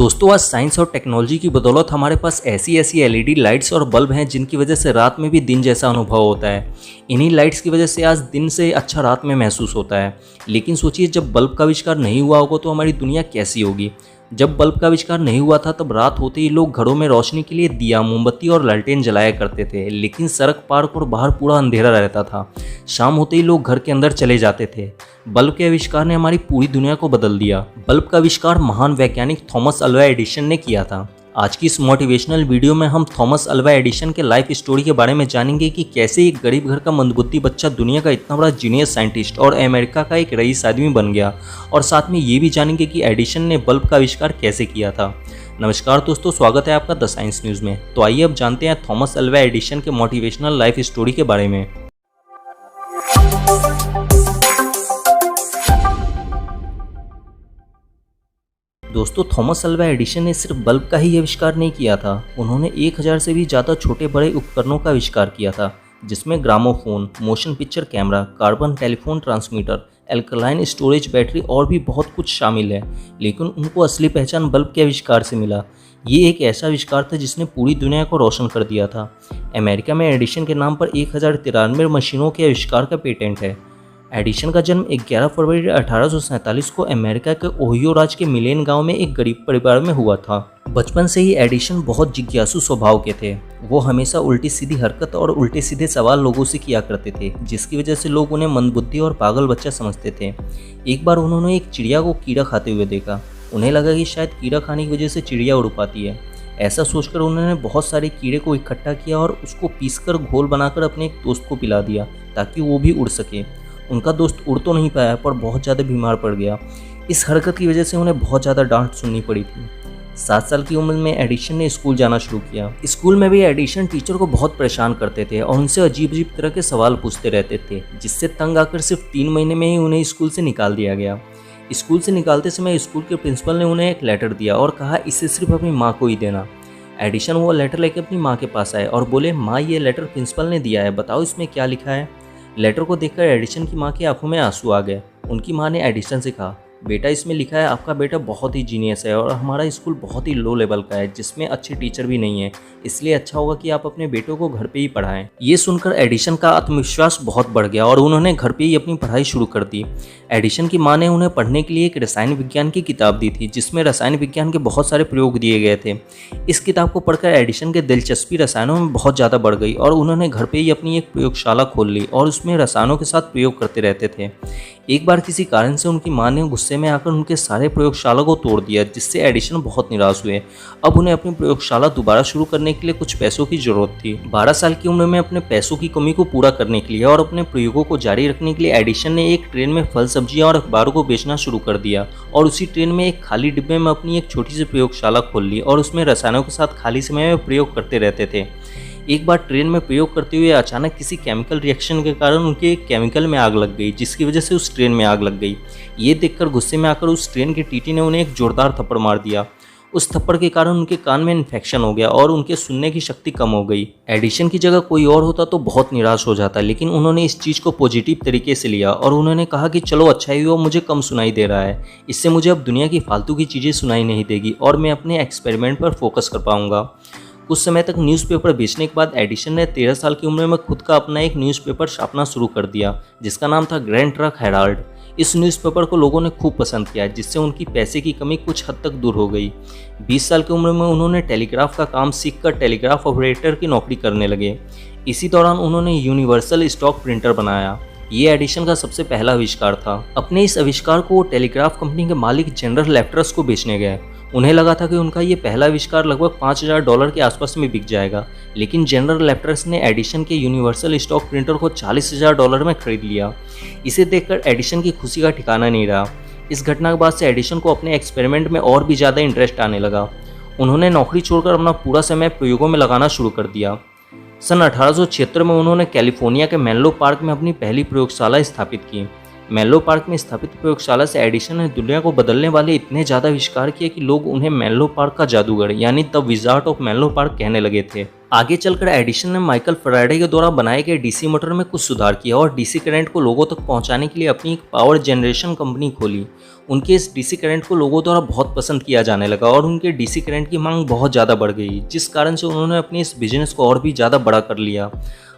दोस्तों आज साइंस और टेक्नोलॉजी की बदौलत हमारे पास ऐसी ऐसी एलईडी लाइट्स और बल्ब हैं जिनकी वजह से रात में भी दिन जैसा अनुभव होता है। इन्हीं लाइट्स की वजह से आज दिन से अच्छा रात में महसूस होता है। लेकिन सोचिए जब बल्ब का आविष्कार नहीं हुआ होगा तो हमारी दुनिया कैसी होगी। जब बल्ब का आविष्कार नहीं हुआ था तब रात होते ही लोग घरों में रोशनी के लिए दिया, मोमबत्ती और लालटेन जलाया करते थे। लेकिन सड़क, पार्क और बाहर पूरा अंधेरा रहता था। शाम होते ही लोग घर के अंदर चले जाते थे। बल्ब के आविष्कार ने हमारी पूरी दुनिया को बदल दिया। बल्ब का आविष्कार महान वैज्ञानिक थॉमस अल्वा एडिसन ने किया था। आज की इस मोटिवेशनल वीडियो में हम थॉमस अल्वा एडिसन के लाइफ स्टोरी के बारे में जानेंगे कि कैसे एक गरीब घर का मंदबुद्धि बच्चा दुनिया का इतना बड़ा जीनियस साइंटिस्ट और अमेरिका का एक रईस आदमी बन गया। और साथ में ये भी जानेंगे कि एडिसन ने बल्ब का आविष्कार कैसे किया था। नमस्कार दोस्तों, स्वागत है आपका द साइंस न्यूज़ में। तो आइए अब जानते हैं थॉमस अल्वा एडिसन के मोटिवेशनल लाइफ स्टोरी के बारे में। दोस्तों थॉमस अल्वा एडिसन ने सिर्फ बल्ब का ही आविष्कार नहीं किया था, उन्होंने 1000 से भी ज़्यादा छोटे बड़े उपकरणों का आविष्कार किया था, जिसमें gramophone, motion picture camera, carbon telephone transmitter, alkaline storage battery और भी बहुत कुछ शामिल है। लेकिन उनको असली पहचान बल्ब के आविष्कार से मिला। ये एक ऐसा आविष्कार था जिसने पूरी दुनिया को रोशन कर दिया था। अमेरिका में एडिसन के नाम पर 1093 मशीनों के आविष्कार का पेटेंट है। एडिसन का जन्म 11 फरवरी 1847 को अमेरिका के ओहियो राज्य के मिलेन गांव में एक गरीब परिवार में हुआ था। बचपन से ही एडिसन बहुत जिज्ञासु स्वभाव के थे। वो हमेशा उल्टी सीधी हरकत और उल्टे सीधे सवाल लोगों से किया करते थे, जिसकी वजह से लोग उन्हें मंदबुद्धि और पागल बच्चा समझते थे। एक बार उन्होंने एक चिड़िया को कीड़ा खाते हुए देखा। उन्हें लगा कि शायद कीड़ा खाने की वजह से चिड़िया उड़ पाती है। ऐसा सोचकर उन्होंने बहुत सारे कीड़े को इकट्ठा किया और उसको पीसकर घोल बनाकर अपने एक दोस्त को पिला दिया ताकि वो भी उड़ सके। उनका दोस्त उड़ तो नहीं पाया पर बहुत ज़्यादा बीमार पड़ गया। इस हरकत की वजह से उन्हें बहुत ज़्यादा डांट सुननी पड़ी थी। 7 साल की उम्र में एडिसन ने स्कूल जाना शुरू किया। स्कूल में भी एडिसन टीचर को बहुत परेशान करते थे और उनसे अजीब अजीब तरह के सवाल पूछते रहते थे, जिससे तंग आकर सिर्फ 3 महीने में ही उन्हें स्कूल से निकाल दिया गया। स्कूल से निकालते समय स्कूल के प्रिंसिपल ने उन्हें एक लेटर दिया और कहा इसे सिर्फ अपनी माँ को ही देना। एडिसन वो लेटर लेकर अपनी माँ के पास आए और बोले, माँ ये लेटर प्रिंसिपल ने दिया है, बताओ इसमें क्या लिखा है। लेटर को देखकर एडिसन की माँ की आंखों में आंसू आ गए। उनकी माँ ने एडिसन से कहा, बेटा इसमें लिखा है आपका बेटा बहुत ही जीनियस है और हमारा स्कूल बहुत ही लो लेवल का है, जिसमें अच्छे टीचर भी नहीं है, इसलिए अच्छा होगा कि आप अपने बेटों को घर पे ही पढ़ाएं। ये सुनकर एडिसन का आत्मविश्वास बहुत बढ़ गया और उन्होंने घर पे ही अपनी पढ़ाई शुरू कर दी। एडिसन की माँ ने उन्हें पढ़ने के लिए एक रसायन विज्ञान की किताब दी थी, जिसमें रसायन विज्ञान के बहुत सारे प्रयोग दिए गए थे। इस किताब को पढ़कर एडिसन की दिलचस्पी रसायनों में बहुत ज़्यादा बढ़ गई और उन्होंने घर पे ही अपनी एक प्रयोगशाला खोल ली और उसमें रसायनों के साथ प्रयोग करते रहते थे। एक बार किसी कारण से उनकी माँ ने गुस्से में आकर उनके सारे प्रयोगशाला को तोड़ दिया, जिससे एडिसन बहुत निराश हुए। अब उन्हें अपनी प्रयोगशाला दोबारा शुरू करने के लिए कुछ पैसों की जरूरत थी। 12 साल की उम्र में अपने पैसों की कमी को पूरा करने के लिए और अपने प्रयोगों को जारी रखने के लिए एडिसन ने एक ट्रेन में फल, सब्जियां और अखबारों को बेचना शुरू कर दिया और उसी ट्रेन में एक खाली डिब्बे में अपनी एक छोटी सी प्रयोगशाला खोल ली और उसमें रसायनों के साथ खाली समय में प्रयोग करते रहते थे। एक बार ट्रेन में प्रयोग करते हुए अचानक किसी केमिकल रिएक्शन के कारण उनके केमिकल में आग लग गई, जिसकी वजह से उस ट्रेन में आग लग गई। ये देखकर गुस्से में आकर उस ट्रेन के टीटी ने उन्हें एक जोरदार थप्पड़ मार दिया। उस थप्पड़ के कारण उनके कान में इन्फेक्शन हो गया और उनके सुनने की शक्ति कम हो गई। एडिसन की जगह कोई और होता तो बहुत निराश हो जाता, लेकिन उन्होंने इस चीज़ को पॉजिटिव तरीके से लिया और उन्होंने कहा कि चलो अच्छा ही हुआ मुझे कम सुनाई दे रहा है, इससे मुझे अब दुनिया की फालतू की चीज़ें सुनाई नहीं देगी और मैं अपने एक्सपेरिमेंट पर फोकस कर पाऊंगा। कुछ समय तक न्यूज़पेपर बेचने के बाद एडिसन ने 13 साल की उम्र में खुद का अपना एक न्यूज़पेपर छापना शुरू कर दिया, जिसका नाम था ग्रैंड ट्रक हेराल्ड। इस न्यूज़पेपर को लोगों ने खूब पसंद किया, जिससे उनकी पैसे की कमी कुछ हद तक दूर हो गई। 20 साल की उम्र में उन्होंने टेलीग्राफ का काम सीखकर टेलीग्राफ ऑपरेटर की नौकरी करने लगे। इसी दौरान उन्होंने यूनिवर्सल स्टॉक प्रिंटर बनाया। ये एडिसन का सबसे पहला आविष्कार था। अपने इस आविष्कार को वो टेलीग्राफ कंपनी के मालिक जनरल इलेक्ट्रिक को बेचने गए। उन्हें लगा था कि उनका ये पहला आविष्कार लगभग $5000 के आसपास में बिक जाएगा, लेकिन जनरल इलेक्ट्रिक ने एडिसन के यूनिवर्सल स्टॉक प्रिंटर को $40,000 में खरीद लिया। इसे देखकर एडिसन की खुशी का ठिकाना नहीं रहा। इस घटना के बाद से एडिसन को अपने एक्सपेरिमेंट में और भी ज़्यादा इंटरेस्ट आने लगा। उन्होंने नौकरी छोड़कर अपना पूरा समय प्रयोगों में लगाना शुरू कर दिया। सन 1876 में उन्होंने कैलिफोर्निया के मेनलो पार्क में अपनी पहली प्रयोगशाला स्थापित की। मेनलो पार्क में स्थापित प्रयोगशाला से एडिसन ने दुनिया को बदलने वाले इतने ज़्यादा आविष्कार किए कि लोग उन्हें मेनलो पार्क का जादूगर यानी the wizard of Menlo park कहने लगे थे। आगे चलकर एडिशन ने माइकल फैराडे के द्वारा बनाए गए डीसी मोटर में कुछ सुधार किया और डीसी करंट को लोगों तक पहुंचाने के लिए अपनी एक पावर जनरेशन कंपनी खोली। उनके इस डीसी करंट को लोगों द्वारा बहुत पसंद किया जाने लगा और उनके डीसी करंट की मांग बहुत ज़्यादा बढ़ गई, जिस कारण से उन्होंने अपने इस बिजनेस को और भी ज़्यादा बड़ा कर लिया।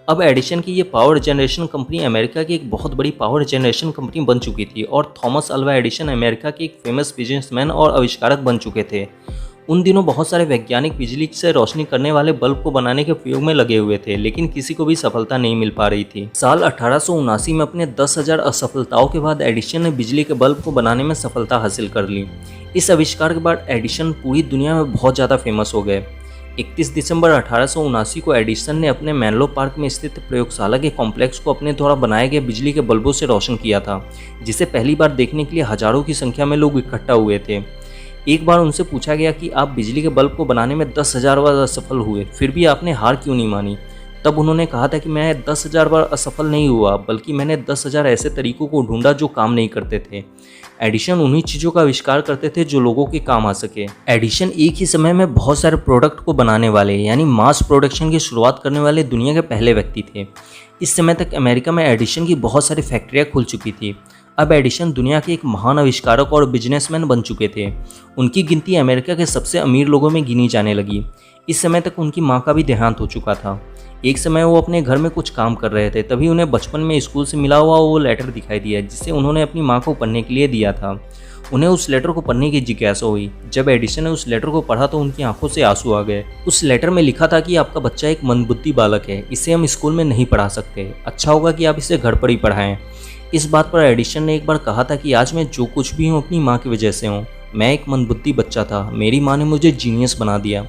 अब एडिशन की ये पावर जनरेशन कंपनी अमेरिका की एक बहुत बड़ी पावर जनरेशन कंपनी बन चुकी थी और थॉमस अल्वा एडिशन अमेरिका के एक फेमस बिजनेसमैन और आविष्कारक बन चुके थे। उन दिनों बहुत सारे वैज्ञानिक बिजली से रोशनी करने वाले बल्ब को बनाने के प्रयोग में लगे हुए थे, लेकिन किसी को भी सफलता नहीं मिल पा रही थी। साल 1879 में अपने 10,000 असफलताओं के बाद एडिशन ने बिजली के बल्ब को बनाने में सफलता हासिल कर ली। इस आविष्कार के बाद एडिशन पूरी दुनिया में बहुत ज़्यादा फेमस हो गए। 31 दिसंबर 1879 को एडिसन ने अपने मेनलो पार्क में स्थित प्रयोगशाला के कॉम्प्लेक्स को अपने द्वारा बनाए गए बिजली के बल्बों से रोशन किया था, जिसे पहली बार देखने के लिए हजारों की संख्या में लोग इकट्ठा हुए थे। एक बार उनसे पूछा गया कि आप बिजली के बल्ब को बनाने में 10,000 बार असफल हुए, फिर भी आपने हार क्यों नहीं मानी? तब उन्होंने कहा था कि मैं 10,000 बार असफल नहीं हुआ, बल्कि मैंने 10,000 ऐसे तरीकों को ढूंढा जो काम नहीं करते थे। एडिशन उन्हीं चीज़ों का आविष्कार करते थे जो लोगों के काम आ सके। एडिशन एक ही समय में बहुत सारे प्रोडक्ट को बनाने वाले यानी मास प्रोडक्शन की शुरुआत करने वाले दुनिया के पहले व्यक्ति थे। इस समय तक अमेरिका में एडिशन की बहुत सारी फैक्ट्रियाँ खुल चुकी थी। अब एडिशन दुनिया के एक महान आविष्कारक और बिजनेसमैन बन चुके थे। उनकी गिनती अमेरिका के सबसे अमीर लोगों में गिनी जाने लगी। इस समय तक उनकी माँ का भी देहांत हो चुका था। एक समय वो अपने घर में कुछ काम कर रहे थे, तभी उन्हें बचपन में स्कूल से मिला हुआ वो लेटर दिखाई दिया, जिसे उन्होंने अपनी माँ को पढ़ने के लिए दिया था। उन्हें उस लेटर को पढ़ने की जिज्ञासा हुई। जब एडिसन ने उस लेटर को पढ़ा तो उनकी आंखों से आंसू आ गए। उस लेटर में लिखा था कि आपका बच्चा एक मंदबुद्धि बालक है, इसे हम स्कूल में नहीं पढ़ा सकते, अच्छा होगा कि आप इसे घर पर ही पढ़ाएं। इस बात पर एडिसन ने एक बार कहा था कि आज मैं जो कुछ भी हूँ अपनी माँ की वजह से हूँ। मैं एक मंदबुद्धि बच्चा था, मेरी माँ ने मुझे जीनियस बना दिया।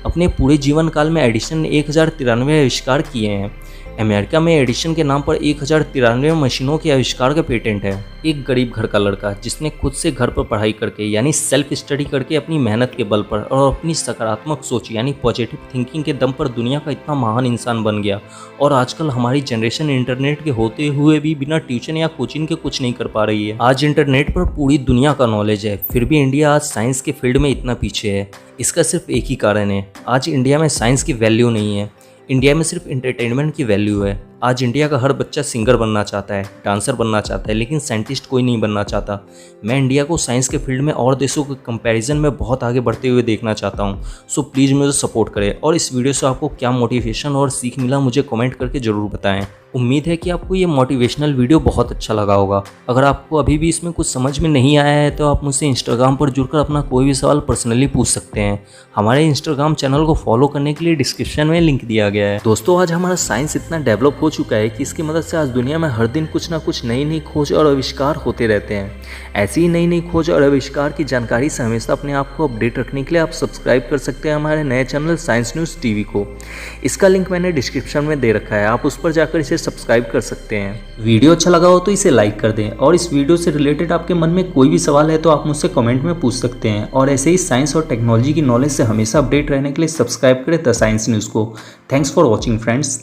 अपने पूरे जीवन काल में एडिसन ने 1093 आविष्कार किए हैं। अमेरिका में एडिसन के नाम पर 1093 मशीनों के आविष्कार का पेटेंट है। एक गरीब घर का लड़का जिसने खुद से घर पर पढ़ाई करके यानी सेल्फ स्टडी करके अपनी मेहनत के बल पर और अपनी सकारात्मक सोच यानी पॉजिटिव थिंकिंग के दम पर दुनिया का इतना महान इंसान बन गया। और आजकल हमारी जनरेशन इंटरनेट के होते हुए भी बिना ट्यूशन या कोचिंग के कुछ नहीं कर पा रही है। आज इंटरनेट पर पूरी दुनिया का नॉलेज है, फिर भी इंडिया आज साइंस के फील्ड में इतना पीछे है। इसका सिर्फ एक ही कारण है, आज इंडिया में साइंस की वैल्यू नहीं है। इंडिया में सिर्फ एंटरटेनमेंट की वैल्यू है। आज इंडिया का हर बच्चा सिंगर बनना चाहता है, डांसर बनना चाहता है, लेकिन साइंटिस्ट कोई नहीं बनना चाहता। मैं इंडिया को साइंस के फील्ड में और देशों के कंपैरिजन में बहुत आगे बढ़ते हुए देखना चाहता हूँ। सो प्लीज़ मुझे सपोर्ट करें और इस वीडियो से आपको क्या मोटिवेशन और सीख मिला मुझे कमेंट करके ज़रूर बताएं। उम्मीद है कि आपको ये मोटिवेशनल वीडियो बहुत अच्छा लगा होगा। अगर आपको अभी भी इसमें कुछ समझ में नहीं आया है तो आप मुझसे इंस्टाग्राम पर जुड़कर अपना कोई भी सवाल पर्सनली पूछ सकते हैं। हमारे इंस्टाग्राम चैनल को फॉलो करने के लिए डिस्क्रिप्शन में लिंक दिया गया है। दोस्तों, आज हमारा साइंस इतना डेवलप हो चुका है कि इसकी मदद से आज दुनिया में हर दिन कुछ ना कुछ नई नई खोज और आविष्कार होते रहते हैं। ऐसी ही नई नई खोज और आविष्कार की जानकारी से हमेशा अपने आप को अपडेट रखने के लिए आप सब्सक्राइब कर सकते हैं हमारे नए चैनल साइंस न्यूज़ टीवी को। इसका लिंक मैंने डिस्क्रिप्शन में दे रखा है, आप उस पर जाकर इसे सब्सक्राइब कर सकते हैं। वीडियो अच्छा लगा हो तो इसे लाइक कर दें और इस वीडियो से रिलेटेड आपके मन में कोई भी सवाल है तो आप मुझसे कमेंट में पूछ सकते हैं। और ऐसे ही साइंस और टेक्नोलॉजी की नॉलेज से हमेशा अपडेट रहने के लिए सब्सक्राइब करें द साइंस न्यूज़ को। Thanks for watching friends.